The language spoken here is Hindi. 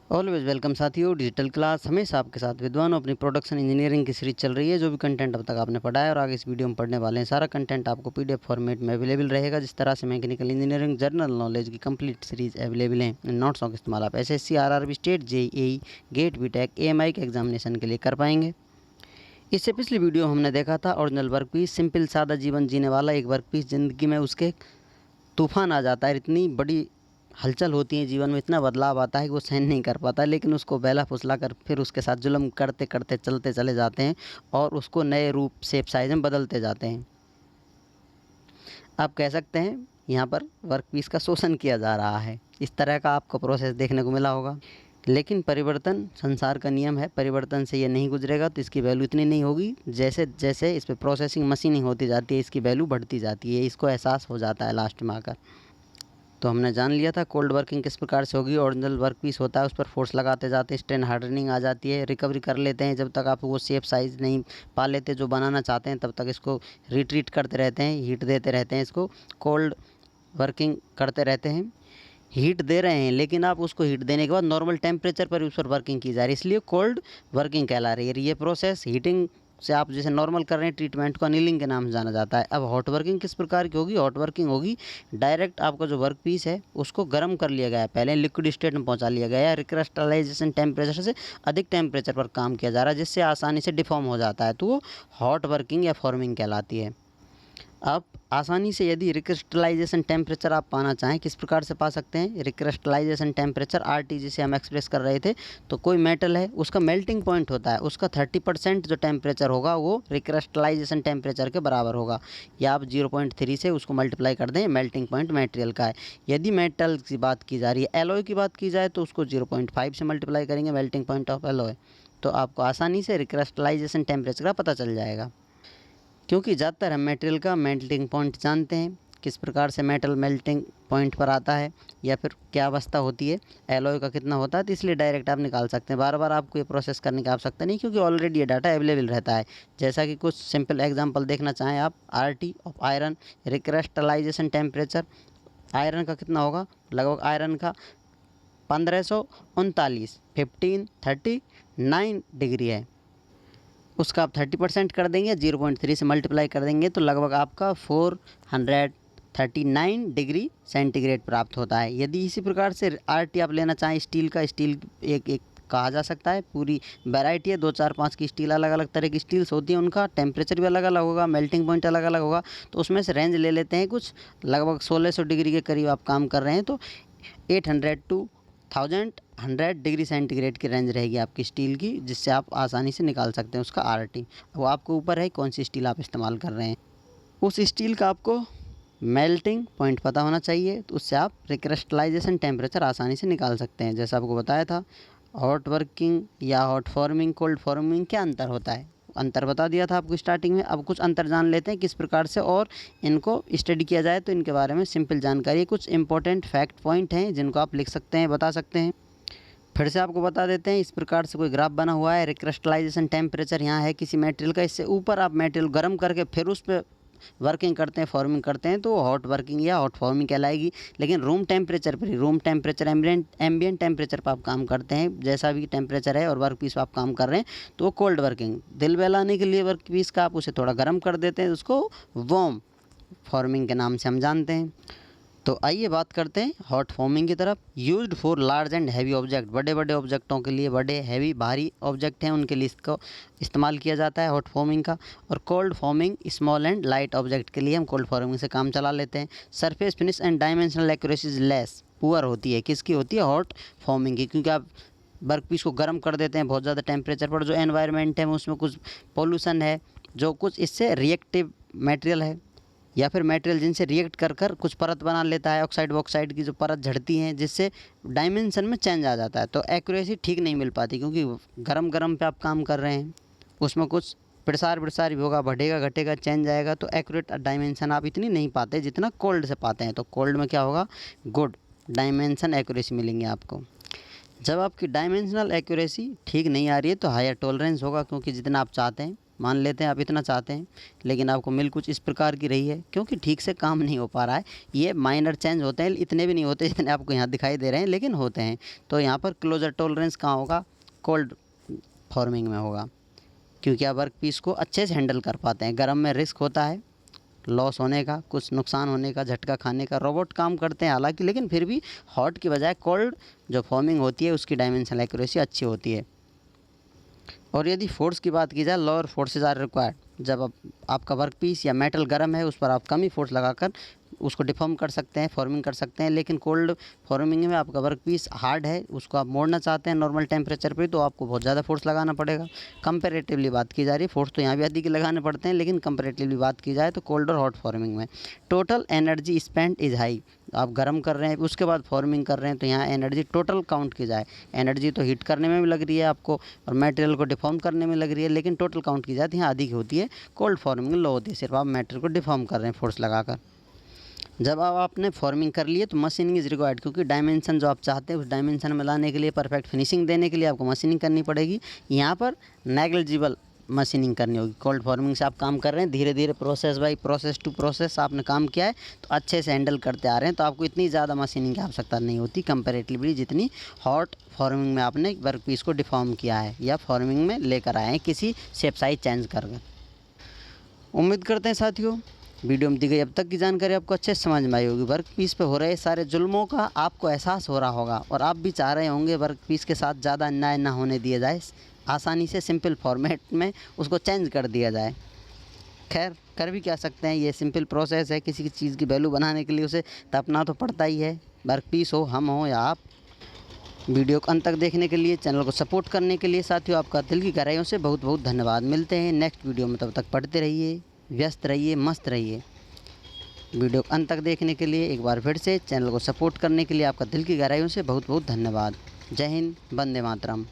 ऑलवेज वेलकम साथियों। डिजिटल क्लास हमेशा आपके साथ विद्वानों अपनी प्रोडक्शन इंजीनियरिंग की सीरीज चल रही है। जो भी कंटेंट अब तक आपने पढ़ा है और आगे इस वीडियो में पढ़ने वाले हैं, सारा कंटेंट आपको पीडीएफ फॉर्मेट में अवेलेबल रहेगा। जिस तरह से मैकेनिकल इंजीनियरिंग जनरल नॉलेज की कंप्लीट सीरीज अवेलेबल है। इन नोट्सों का इस्तेमाल आप SSC, RRB, state, JEE, GATE, BTech, AMI के एग्जामिनेशन के लिए कर पाएंगे। इससे पिछली वीडियो हमने देखा था ओरिजिनल वर्क पीस, सिंपल सादा जीवन जीने वाला एक वर्क पीस ज़िंदगी में उसके तूफान आ जाता है, इतनी बड़ी हलचल होती है जीवन में, इतना बदलाव आता है कि वो सहन नहीं कर पाता, लेकिन उसको बहला फुसला कर फिर उसके साथ जुल्म करते करते चलते चले जाते हैं और उसको नए रूप शेप साइज में बदलते जाते हैं। आप कह सकते हैं यहाँ पर वर्क पीस का शोषण किया जा रहा है। इस तरह का आपको प्रोसेस देखने को मिला होगा। लेकिन परिवर्तन संसार का नियम है, परिवर्तन से ये नहीं गुजरेगा तो इसकी वैल्यू इतनी नहीं होगी। जैसे जैसे इस पर प्रोसेसिंग मशीनिंग होती जाती है, इसकी वैल्यू बढ़ती जाती है, इसको एहसास हो जाता है लास्ट में आकर। तो हमने जान लिया था कोल्ड वर्किंग किस प्रकार से होगी। ओरिजिनल वर्क पीस होता है, उस पर फोर्स लगाते जाते हैं, स्ट्रेन हार्डनिंग आ जाती है, रिकवरी कर लेते हैं। जब तक आप वो शेप साइज़ नहीं पा लेते जो बनाना चाहते हैं, तब तक इसको रिट्रीट करते रहते हैं, हीट देते रहते हैं, इसको कोल्ड वर्किंग करते रहते हैं। हीट दे रहे हैं, लेकिन आप उसको हीट देने के बाद नॉर्मल टेम्परेचर पर उस पर वर्किंग की जा रही है, इसलिए कोल्ड वर्किंग कहला रही है। ये प्रोसेस हीटिंग से आप जैसे नॉर्मल कर रहे हैं ट्रीटमेंट को अनिलिंग के नाम से जाना जाता है। अब हॉट वर्किंग किस प्रकार की होगी? हॉट वर्किंग होगी डायरेक्ट आपका जो वर्क पीस है उसको गर्म कर लिया गया है, पहले लिक्विड स्टेट में पहुंचा लिया गया है, रिक्रिस्टलाइजेशन टेम्परेचर से अधिक टेम्परेचर पर काम किया जा रहा है, जिससे आसानी से डिफॉर्म हो जाता है, तो वो हॉट वर्किंग या फॉर्मिंग कहलाती है। आप आसानी से यदि रिक्रिस्टलाइजेशन टेम्परेचर आप पाना चाहें, किस प्रकार से पा सकते हैं? रिक्रिस्टलाइजेशन टेम्परेचर आरटी जिसे हम एक्सप्रेस कर रहे थे, तो कोई मेटल है उसका मेल्टिंग पॉइंट होता है, उसका 30% जो टेम्परेचर होगा वो रिक्रिस्टलाइजेशन टेम्परेचर के बराबर होगा। या आप 0.3 से उसको मल्टीप्लाई कर दें, मेल्टिंग पॉइंट मटेरियल का है। यदि मेटल की बात की जा रही है, एलॉय की बात की जाए, तो उसको 0.5 से मल्टीप्लाई करेंगे, मेल्टिंग पॉइंट ऑफ एलॉय, तो आपको आसानी से रिक्रिस्टलाइजेशन टेम्परेचर का पता चल जाएगा। क्योंकि ज़्यादातर हम मेटेरियल का मेल्टिंग पॉइंट जानते हैं, किस प्रकार से मेटल मेल्टिंग पॉइंट पर आता है या फिर क्या अवस्था होती है, एलॉय का कितना होता है, तो इसलिए डायरेक्ट आप निकाल सकते हैं। बार बार आपको ये प्रोसेस करने की आवश्यकता नहीं, क्योंकि ऑलरेडी ये डाटा अवेलेबल रहता है। जैसा कि कुछ सिंपल एग्जांपल देखना चाहें आप, RT of iron, recrystallisation temperature iron का कितना होगा? लगभग आयरन का 1539 1539 डिग्री है। उसका आप 30% कर देंगे, 0.3 से मल्टीप्लाई कर देंगे, तो लगभग आपका 439 डिग्री सेंटीग्रेड प्राप्त होता है। यदि इसी प्रकार से आरटी आप लेना चाहें स्टील का, स्टील एक एक कहा जा सकता है, पूरी वैरायटी है, 2 4 5 की स्टील, अलग अलग तरह की स्टील्स होती हैं, उनका टेम्परेचर भी अलग अलग होगा, मेल्टिंग पॉइंट अलग अलग होगा। तो उसमें से रेंज ले लेते हैं कुछ, लगभग 1600 डिग्री के करीब आप काम कर रहे हैं, तो 800 टू 1100 डिग्री सेंटीग्रेड की रेंज रहेगी आपकी स्टील की, जिससे आप आसानी से निकाल सकते हैं उसका आरटी। वो आपको ऊपर है कौन सी स्टील आप इस्तेमाल कर रहे हैं। उस स्टील का आपको मेल्टिंग पॉइंट पता होना चाहिए, तो उससे आप रिक्रिस्टलाइजेशन टेम्परेचर आसानी से निकाल सकते हैं। जैसा आपको बताया था, हॉट वर्किंग या हॉट फॉर्मिंग, कोल्ड फॉर्मिंग, क्या अंतर होता है? अंतर बता दिया था आपको स्टार्टिंग में। अब कुछ अंतर जान लेते हैं किस प्रकार से और इनको स्टडी किया जाए, तो इनके बारे में सिंपल जानकारी, कुछ इंपॉर्टेंट फैक्ट पॉइंट हैं जिनको आप लिख सकते हैं, बता सकते हैं। फिर से आपको बता देते हैं, इस प्रकार से कोई ग्राफ बना हुआ है, रिक्रिस्टलाइजेशन टेम्परेचर यहाँ है किसी मटेरियल का, इससे ऊपर आप मटेरियल गर्म करके फिर उस पर वर्किंग करते हैं, फॉर्मिंग करते हैं, तो हॉट वर्किंग या हॉट फॉर्मिंग कहलाएगी। लेकिन रूम टेम्परेचर पर ही, रूम टेम्परेचर एम्बिएंट टेम्परेचर पर आप काम करते हैं, जैसा भी टेम्परेचर है और वर्क पीस पर आप काम कर रहे हैं, तो वो कोल्ड वर्किंग। दिल बहलाने के लिए वर्क पीस का आप उसे थोड़ा गर्म कर देते हैं, उसको वार्म फॉर्मिंग के नाम से हम जानते हैं। तो आइए बात करते हैं हॉट फॉर्मिंग की तरफ। Used for large and heavy object, बड़े बड़े ऑब्जेक्टों के लिए, बड़े हैवी भारी ऑब्जेक्ट हैं उनके लिए इसको इस्तेमाल किया जाता है हॉट फॉर्मिंग का। और cold forming small and light object के लिए हम कोल्ड फॉर्मिंग से काम चला लेते हैं। Surface finish and dimensional accuracy is less, poor होती है, किसकी होती है? हॉट फॉर्मिंग की, क्योंकि आप वर्क पीस को गर्म कर देते हैं बहुत ज़्यादा टेम्परेचर पर। जो एनवायरनमेंट है उसमें कुछ पोल्यूशन है, जो कुछ इससे रिएक्टिव मटेरियल है या फिर मटेरियल जिनसे रिएक्ट कर कर कुछ परत बना लेता है, ऑक्साइड वॉक्साइड की जो परत झड़ती हैं, जिससे डायमेंशन में चेंज आ जाता है, तो एक्यूरेसी ठीक नहीं मिल पाती, क्योंकि गरम गरम पे आप काम कर रहे हैं, उसमें कुछ प्रसार प्रसार भी होगा, बढ़ेगा घटेगा चेंज आएगा, तो एक्यूरेट डायमेंशन आप इतनी नहीं पाते जितना कोल्ड से पाते हैं। तो कोल्ड में क्या होगा? गुड डायमेंशन एक्यूरेसी मिलेंगे आपको। जब आपकी डायमेंशनल एक्यूरेसी ठीक नहीं आ रही है तो हायर टॉलरेंस होगा, क्योंकि जितना आप चाहते हैं मान लेते हैं आप इतना चाहते हैं, लेकिन आपको मिल कुछ इस प्रकार की रही है, क्योंकि ठीक से काम नहीं हो पा रहा है। ये माइनर चेंज होते हैं, इतने भी नहीं होते जितने आपको यहाँ दिखाई दे रहे हैं, लेकिन होते हैं। तो यहाँ पर क्लोजर टॉलरेंस कहाँ होगा? कोल्ड फॉर्मिंग में होगा, क्योंकि आप वर्क पीस को अच्छे से हैंडल कर पाते हैं। गर्म में रिस्क होता है लॉस होने का, कुछ नुकसान होने का, झटका खाने का। रोबोट काम करते हैं हालांकि, लेकिन फिर भी हॉट की बजाय कोल्ड जो फॉर्मिंग होती है उसकी डायमेंशनल एक्यूरेसी अच्छी होती है। और यदि फोर्स की बात की जाए, लोअर फोर्सेज आर रिक्वायर्ड। जब आपका वर्क पीस या मेटल गर्म है, उस पर आप कम ही फोर्स लगाकर उसको डिफॉर्म कर सकते हैं, फॉर्मिंग कर सकते हैं। लेकिन कोल्ड फॉर्मिंग में आपका वर्क पीस हार्ड है, उसको आप मोड़ना चाहते हैं नॉर्मल टेम्परेचर पे, तो आपको बहुत ज़्यादा फोर्स लगाना पड़ेगा। कंपैरेटिवली बात की जा रही है, फोर्स तो यहाँ भी अधिक लगाने पड़ते हैं, लेकिन कंपैरेटिवली बात की जाए तो कोल्ड और हॉट फॉर्मिंग में total energy spend is high. आप गर्म कर रहे हैं, उसके बाद फॉर्मिंग कर रहे हैं, तो यहाँ एनर्जी टोटल काउंट की जाए, एनर्जी तो हीट करने में भी लग रही है आपको और मटेरियल को डिफॉर्म करने में लग रही है, लेकिन टोटल काउंट की जाए तो यहाँ अधिक होती है। कोल्ड फॉर्मिंग लो होती है, सिर्फ आप मटेरियल को डिफॉर्म कर रहे हैं फोर्स लगाकर। जब आप आपने फॉर्मिंग कर लिए तो मशीनिंग इज़ रिक्वायर्ड, क्योंकि डायमेंशन जो आप चाहते हैं उस डायमेंशन में लाने के लिए, परफेक्ट फिनिशिंग देने के लिए आपको मशीनिंग करनी पड़ेगी। यहाँ पर नेग्लिजिबल मशीनिंग करनी होगी। कोल्ड फॉर्मिंग से आप काम कर रहे हैं, धीरे धीरे process by process to process आपने काम किया है, तो अच्छे से हैंडल करते आ रहे हैं, तो आपको इतनी ज़्यादा मशीनिंग की आवश्यकता नहीं होती कंपैरेटिवली, जितनी हॉट फॉर्मिंग में आपने वर्क पीस को डिफॉर्म किया है या फॉर्मिंग में लेकर आए हैं किसी शेप साइज चेंज कर। उम्मीद करते हैं साथियों वीडियो में दी गई अब तक की जानकारी आपको अच्छे से समझ में आई होगी। वर्क पीस पे हो रहे सारे जुल्मों का आपको एहसास हो रहा होगा और आप भी चाह रहे होंगे वर्क पीस के साथ ज़्यादा अन्याय ना होने दिया जाए, आसानी से सिंपल फॉर्मेट में उसको चेंज कर दिया जाए। खैर कर भी क्या सकते हैं, ये सिंपल प्रोसेस है। किसी की चीज़ की वैल्यू बनाने के लिए उसे तपना तो पड़ता ही है, वर्क पीस हो, हम हो या आप। वीडियो को अंत तक देखने के लिए, चैनल को सपोर्ट करने के लिए साथियों आपका दिल की गहराइयों से बहुत बहुत धन्यवाद। मिलते हैं नेक्स्ट वीडियो में, तब तक पढ़ते रहिए, व्यस्त रहिए, मस्त रहिए। वीडियो को अंत तक देखने के लिए एक बार फिर से चैनल को सपोर्ट करने के लिए आपका दिल की गहराइयों से बहुत बहुत धन्यवाद। जय हिंद, वंदे मातरम।